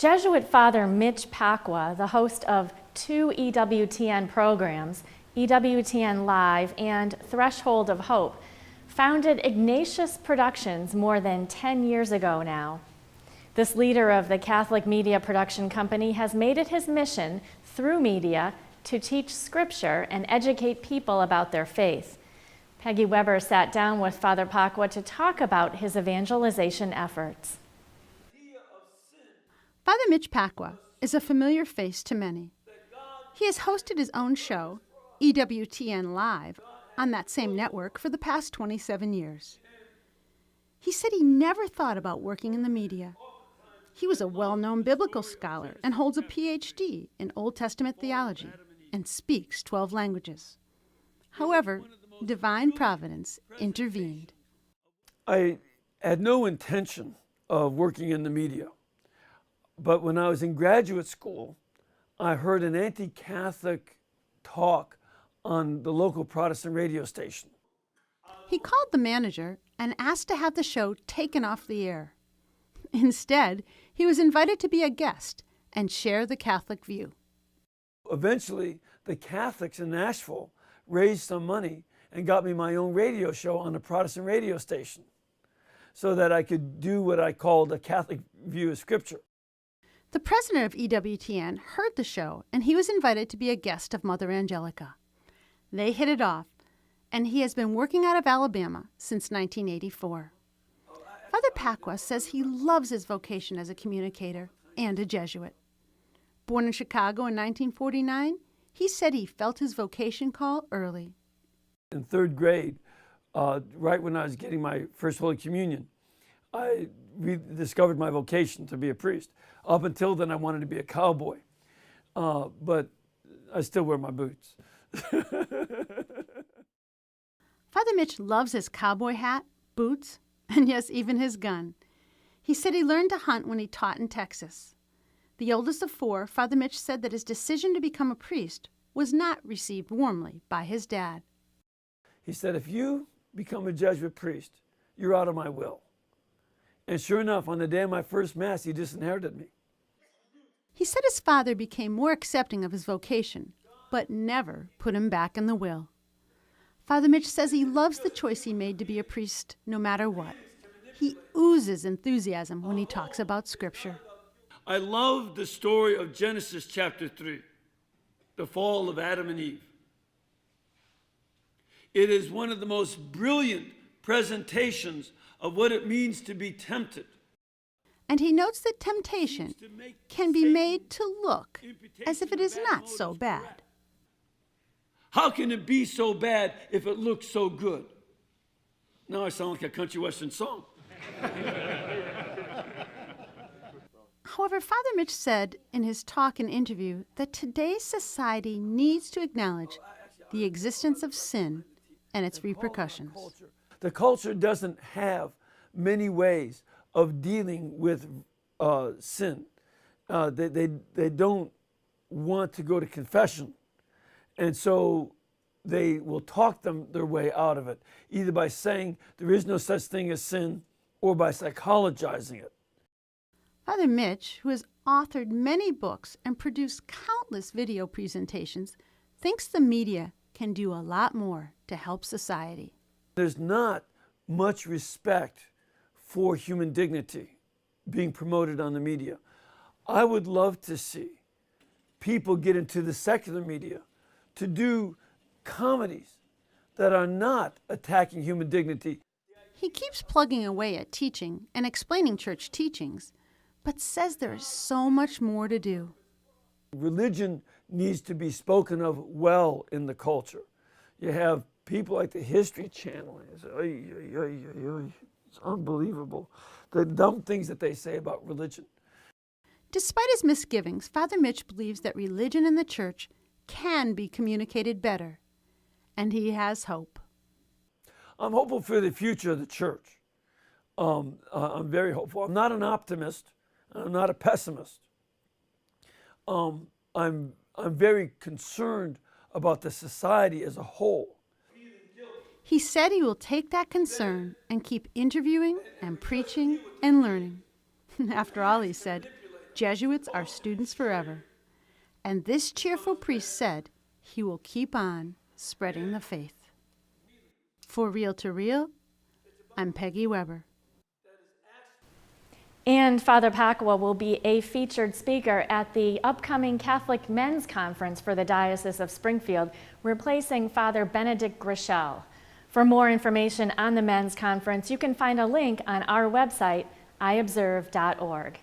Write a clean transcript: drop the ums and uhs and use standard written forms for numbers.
Jesuit Father Mitch Pacwa, the host of 2 EWTN programs, EWTN Live and Threshold of Hope, founded Ignatius Productions more than 10 years ago now. This leader of the Catholic media production company has made it his mission, through media, to teach Scripture and educate people about their faith. Peggy Weber sat down with Father Pacwa to talk about his evangelization efforts. Father Mitch Pacwa is a familiar face to many. He has hosted his own show, EWTN Live, on that same network for the past 27 years. He said he never thought about working in the media. He was a well-known biblical scholar and holds a PhD in Old Testament theology and speaks 12 languages. However, divine providence intervened. I had no intention of working in the media, but when I was in graduate school, I heard an anti-Catholic talk on the local Protestant radio station. He called the manager and asked to have the show taken off the air. Instead, he was invited to be a guest and share the Catholic view. Eventually, the Catholics in Nashville raised some money and got me my own radio show on the Protestant radio station so that I could do what I called a Catholic view of Scripture. The president of EWTN heard the show, and he was invited to be a guest of Mother Angelica. They hit it off, and he has been working out of Alabama since 1984. Father Pacwa says he loves his vocation as a communicator and a Jesuit. Born in Chicago in 1949, he said he felt his vocation call early. In third grade, right when I was getting my first Holy Communion, I rediscovered my vocation to be a priest. Up until then, I wanted to be a cowboy, but I still wear my boots. Father Mitch loves his cowboy hat, boots, and yes, even his gun. He said he learned to hunt when he taught in Texas. The oldest of 4, Father Mitch said that his decision to become a priest was not received warmly by his dad. He said, if you become a Jesuit priest, you're out of my will. And sure enough, on the day of my first Mass, he disinherited me. He said his father became more accepting of his vocation, but never put him back in the will. Father Mitch says he loves the choice he made to be a priest no matter what. He oozes enthusiasm when he talks about Scripture. I love the story of Genesis chapter 3, the fall of Adam and Eve. It is one of the most brilliant presentations of what it means to be tempted. And he notes that temptation can be made to look as if it is not so bad. How can it be so bad if it looks so good? Now I sound like a country western song. However, Father Mitch said in his talk and interview that today's society needs to acknowledge the existence of sin and its repercussions. The culture doesn't have many ways of dealing with sin. They don't want to go to confession. And so they will talk their way out of it, either by saying there is no such thing as sin or by psychologizing it. Father Mitch, who has authored many books and produced countless video presentations, thinks the media can do a lot more to help society. There's not much respect for human dignity being promoted on the media. I would love to see people get into the secular media to do comedies that are not attacking human dignity. He keeps plugging away at teaching and explaining church teachings, but says there is so much more to do. Religion needs to be spoken of well in the culture. You have people like the History Channel. It's unbelievable, the dumb things that they say about religion. Despite his misgivings, Father Mitch believes that religion and the church can be communicated better, and he has hope. I'm hopeful for the future of the church. I'm very hopeful. I'm not an optimist. I'm not a pessimist. I'm very concerned about the society as a whole. He said he will take that concern and keep interviewing and preaching and learning. After all, he said, Jesuits are students forever. And this cheerful priest said he will keep on spreading the faith. For Real to Real, I'm Peggy Weber. And Father Pacwa will be a featured speaker at the upcoming Catholic Men's Conference for the Diocese of Springfield, replacing Father Benedict Grichel. For more information on the Men's Conference, you can find a link on our website, iobserve.org.